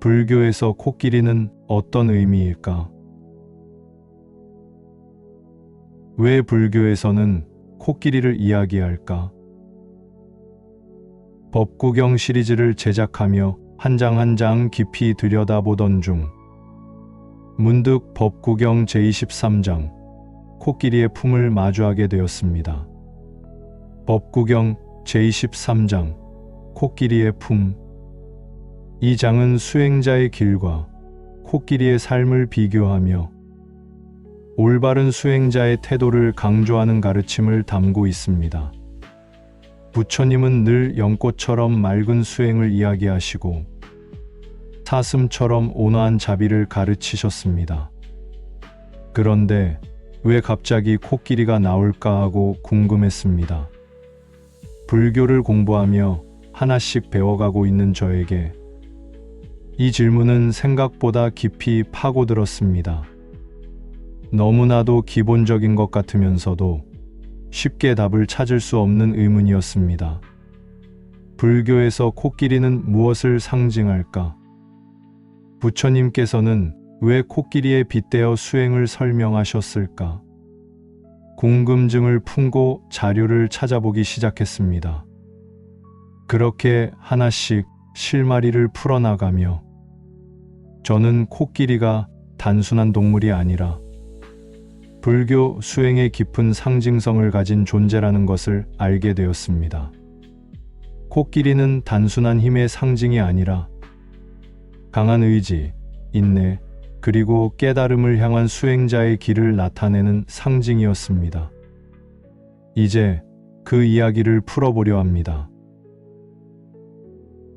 불교에서 코끼리는 어떤 의미일까? 왜 불교에서는 코끼리를 이야기할까? 법구경 시리즈를 제작하며 한 장 한 장 깊이 들여다보던 중 문득 법구경 제23장 코끼리의 품을 마주하게 되었습니다. 법구경 제23장 코끼리의 품. 이 장은 수행자의 길과 코끼리의 삶을 비교하며 올바른 수행자의 태도를 강조하는 가르침을 담고 있습니다. 부처님은 늘 연꽃처럼 맑은 수행을 이야기하시고 사슴처럼 온화한 자비를 가르치셨습니다. 그런데 왜 갑자기 코끼리가 나올까 하고 궁금했습니다. 불교를 공부하며 하나씩 배워가고 있는 저에게 이 질문은 생각보다 깊이 파고들었습니다. 너무나도 기본적인 것 같으면서도 쉽게 답을 찾을 수 없는 의문이었습니다. 불교에서 코끼리는 무엇을 상징할까? 부처님께서는 왜 코끼리에 빗대어 수행을 설명하셨을까? 궁금증을 품고 자료를 찾아보기 시작했습니다. 그렇게 하나씩 실마리를 풀어나가며 저는 코끼리가 단순한 동물이 아니라 불교 수행의 깊은 상징성을 가진 존재라는 것을 알게 되었습니다. 코끼리는 단순한 힘의 상징이 아니라 강한 의지, 인내, 그리고 깨달음을 향한 수행자의 길을 나타내는 상징이었습니다. 이제 그 이야기를 풀어보려 합니다.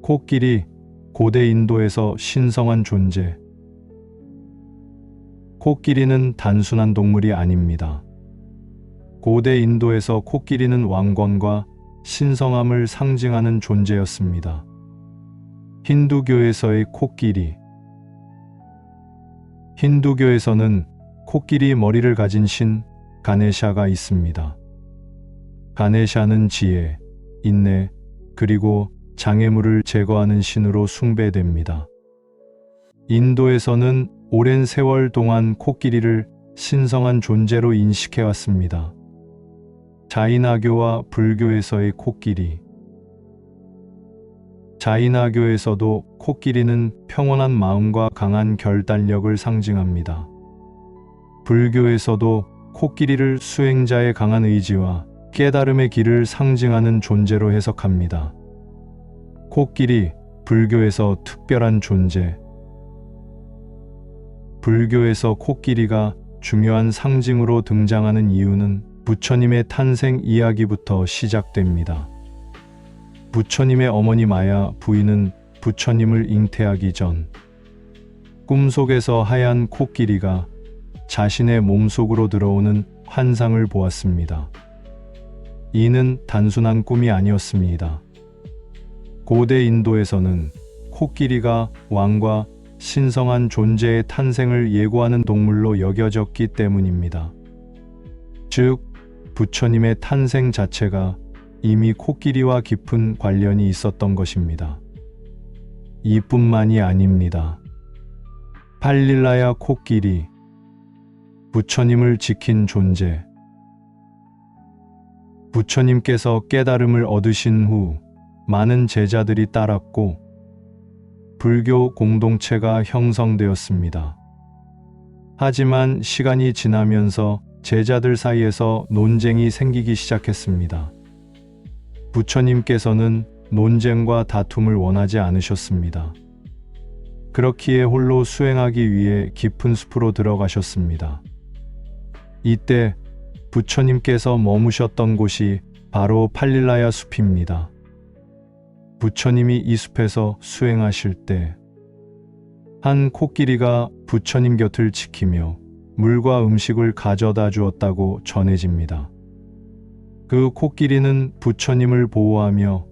코끼리, 고대 인도에서 신성한 존재. 코끼리는 단순한 동물이 아닙니다. 고대 인도에서 코끼리는 왕권과 신성함을 상징하는 존재였습니다. 힌두교에서의 코끼리. 힌두교에서는 코끼리 머리를 가진 신 가네샤가 있습니다. 가네샤는 지혜, 인내, 그리고 장애물을 제거하는 신으로 숭배됩니다. 인도에서는 오랜 세월 동안 코끼리를 신성한 존재로 인식해왔습니다. 자이나교와 불교에서의 코끼리. 자이나교에서도 코끼리는 평온한 마음과 강한 결단력을 상징합니다. 불교에서도 코끼리를 수행자의 강한 의지와 깨달음의 길을 상징하는 존재로 해석합니다. 코끼리, 불교에서 특별한 존재. 불교에서 코끼리가 중요한 상징으로 등장하는 이유는 부처님의 탄생 이야기부터 시작됩니다. 부처님의 어머니 마야 부인은 부처님을 잉태하기 전 꿈속에서 하얀 코끼리가 자신의 몸속으로 들어오는 환상을 보았습니다. 이는 단순한 꿈이 아니었습니다. 고대 인도에서는 코끼리가 왕과 신성한 존재의 탄생을 예고하는 동물로 여겨졌기 때문입니다. 즉, 부처님의 탄생 자체가 이미 코끼리와 깊은 관련이 있었던 것입니다. 이뿐만이 아닙니다. 팔릴라야 코끼리, 부처님을 지킨 존재. 부처님께서 깨달음을 얻으신 후 많은 제자들이 따랐고 불교 공동체가 형성되었습니다. 하지만 시간이 지나면서 제자들 사이에서 논쟁이 생기기 시작했습니다. 부처님께서는 논쟁과 다툼을 원하지 않으셨습니다. 그렇기에 홀로 수행하기 위해 깊은 숲으로 들어가셨습니다. 이때 부처님께서 머무셨던 곳이 바로 팔릴라야 숲입니다. 부처님이 이 숲에서 수행하실 때 한 코끼리가 부처님 곁을 지키며 물과 음식을 가져다 주었다고 전해집니다. 그 코끼리는 부처님을 보호하며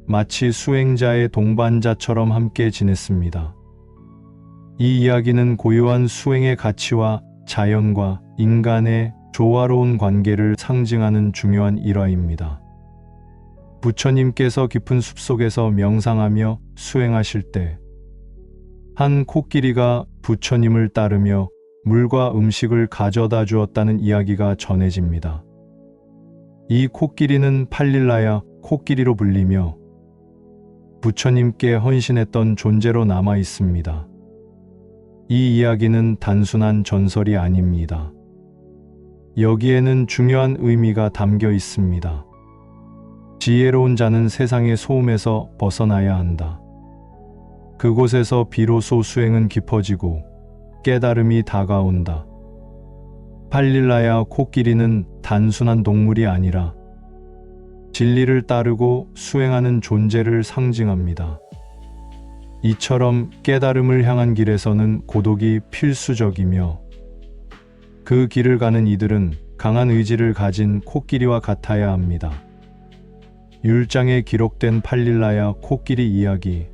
마치 수행자의 동반자처럼 함께 지냈습니다. 이 이야기는 고유한 수행의 가치와 자연과 인간의 조화로운 관계를 상징하는 중요한 일화입니다. 부처님께서 깊은 숲속에서 명상하며 수행하실 때 한 코끼리가 부처님을 따르며 물과 음식을 가져다 주었다는 이야기가 전해집니다. 이 코끼리는 팔릴라야 코끼리로 불리며 부처님께 헌신했던 존재로 남아 있습니다. 이 이야기는 단순한 전설이 아닙니다. 여기에는 중요한 의미가 담겨 있습니다. 지혜로운 자는 세상의 소음에서 벗어나야 한다. 그곳에서 비로소 수행은 깊어지고 깨달음이 다가온다. 팔릴라야 코끼리는 단순한 동물이 아니라 진리를 따르고 수행하는 존재를 상징합니다. 이처럼 깨달음을 향한 길에서는 고독이 필수적이며 그 길을 가는 이들은 강한 의지를 가진 코끼리와 같아야 합니다. 율장에 기록된 팔릴라야 코끼리 이야기.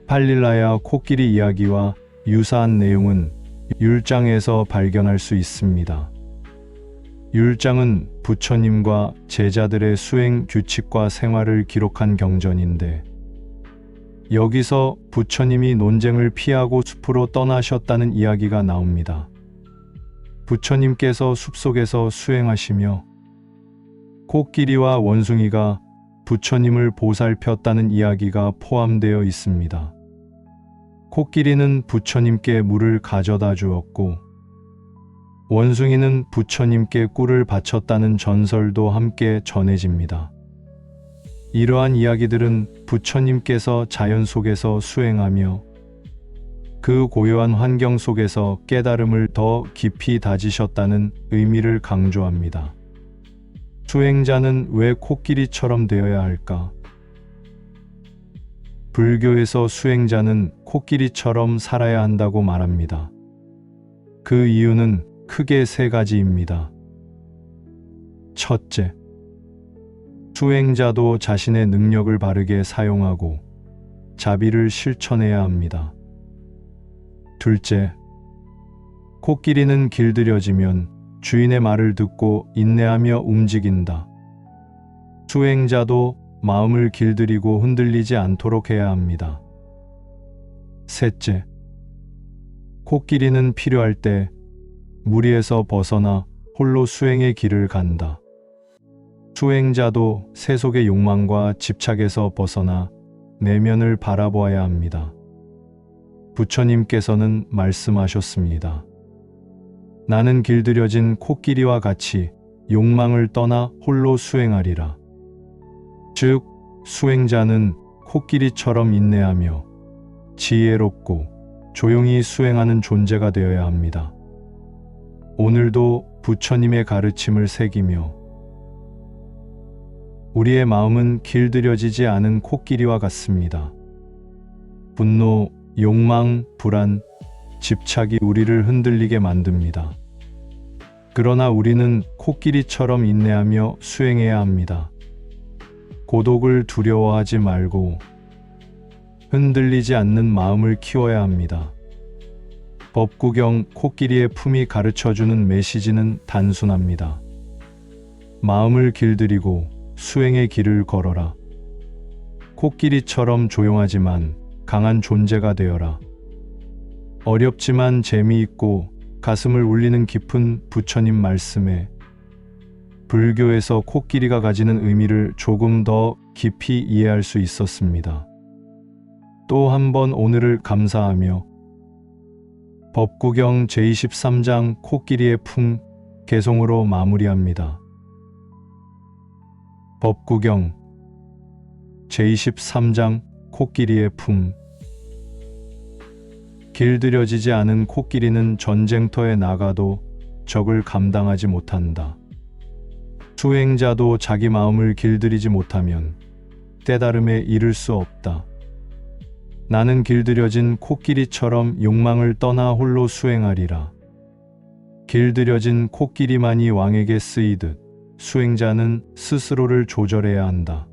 팔릴라야 코끼리 이야기와 유사한 내용은 율장에서 발견할 수 있습니다. 율장은 부처님과 제자들의 수행 규칙과 생활을 기록한 경전인데, 여기서 부처님이 논쟁을 피하고 숲으로 떠나셨다는 이야기가 나옵니다. 부처님께서 숲속에서 수행하시며 코끼리와 원숭이가 부처님을 보살폈다는 이야기가 포함되어 있습니다. 코끼리는 부처님께 물을 가져다 주었고 원숭이는 부처님께 꿀을 바쳤다는 전설도 함께 전해집니다. 이러한 이야기들은 부처님께서 자연 속에서 수행하며 그 고요한 환경 속에서 깨달음을 더 깊이 다지셨다는 의미를 강조합니다. 수행자는 왜 코끼리처럼 되어야 할까? 불교에서 수행자는 코끼리처럼 살아야 한다고 말합니다. 그 이유는 크게 세 가지입니다. 첫째, 수행자도 자신의 능력을 바르게 사용하고 자비를 실천해야 합니다. 둘째, 코끼리는 길들여지면 주인의 말을 듣고 인내하며 움직인다. 수행자도 마음을 길들이고 흔들리지 않도록 해야 합니다. 셋째, 코끼리는 필요할 때 무리에서 벗어나 홀로 수행의 길을 간다. 수행자도 세속의 욕망과 집착에서 벗어나 내면을 바라보아야 합니다. 부처님께서는 말씀하셨습니다. 나는 길들여진 코끼리와 같이 욕망을 떠나 홀로 수행하리라. 즉, 수행자는 코끼리처럼 인내하며 지혜롭고 조용히 수행하는 존재가 되어야 합니다. 오늘도 부처님의 가르침을 새기며 우리의 마음은 길들여지지 않은 코끼리와 같습니다. 분노, 욕망, 불안, 집착이 우리를 흔들리게 만듭니다. 그러나 우리는 코끼리처럼 인내하며 수행해야 합니다. 고독을 두려워하지 말고 흔들리지 않는 마음을 키워야 합니다. 법구경 코끼리의 품이 가르쳐주는 메시지는 단순합니다. 마음을 길들이고 수행의 길을 걸어라. 코끼리처럼 조용하지만 강한 존재가 되어라. 어렵지만 재미있고 가슴을 울리는 깊은 부처님 말씀에 불교에서 코끼리가 가지는 의미를 조금 더 깊이 이해할 수 있었습니다. 또 한 번 오늘을 감사하며 법구경 제23장 코끼리의 품 개송으로 마무리합니다. 법구경 제23장 코끼리의 품. 길들여지지 않은 코끼리는 전쟁터에 나가도 적을 감당하지 못한다. 수행자도 자기 마음을 길들이지 못하면 깨달음에 이를 수 없다. 나는 길들여진 코끼리처럼 욕망을 떠나 홀로 수행하리라. 길들여진 코끼리만이 왕에게 쓰이듯 수행자는 스스로를 조절해야 한다.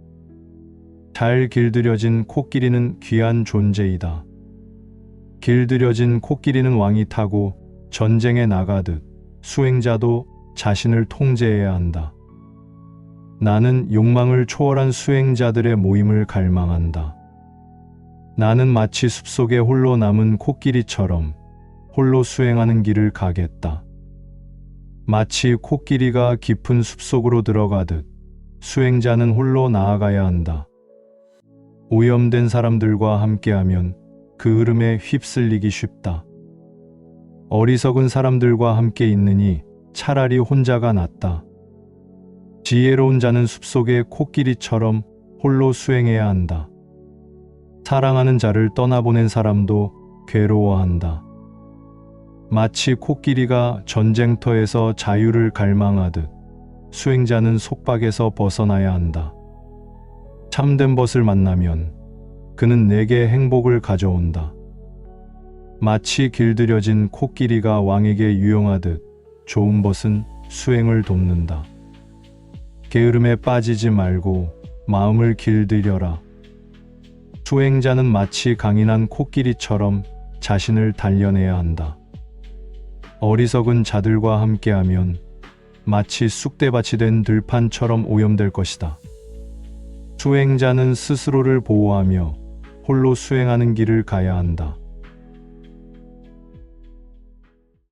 잘 길들여진 코끼리는 귀한 존재이다. 길들여진 코끼리는 왕이 타고 전쟁에 나가듯 수행자도 자신을 통제해야 한다. 나는 욕망을 초월한 수행자들의 모임을 갈망한다. 나는 마치 숲속에 홀로 남은 코끼리처럼 홀로 수행하는 길을 가겠다. 마치 코끼리가 깊은 숲속으로 들어가듯 수행자는 홀로 나아가야 한다. 오염된 사람들과 함께하면 그 흐름에 휩쓸리기 쉽다. 어리석은 사람들과 함께 있느니 차라리 혼자가 낫다. 지혜로운 자는 숲속의 코끼리처럼 홀로 수행해야 한다. 사랑하는 자를 떠나보낸 사람도 괴로워한다. 마치 코끼리가 전쟁터에서 자유를 갈망하듯 수행자는 속박에서 벗어나야 한다. 참된 벗을 만나면 그는 내게 행복을 가져온다. 마치 길들여진 코끼리가 왕에게 유용하듯 좋은 벗은 수행을 돕는다. 게으름에 빠지지 말고 마음을 길들여라. 수행자는 마치 강인한 코끼리처럼 자신을 단련해야 한다. 어리석은 자들과 함께하면 마치 쑥대밭이 된 들판처럼 오염될 것이다. 수행자는 스스로를 보호하며 홀로 수행하는 길을 가야 한다.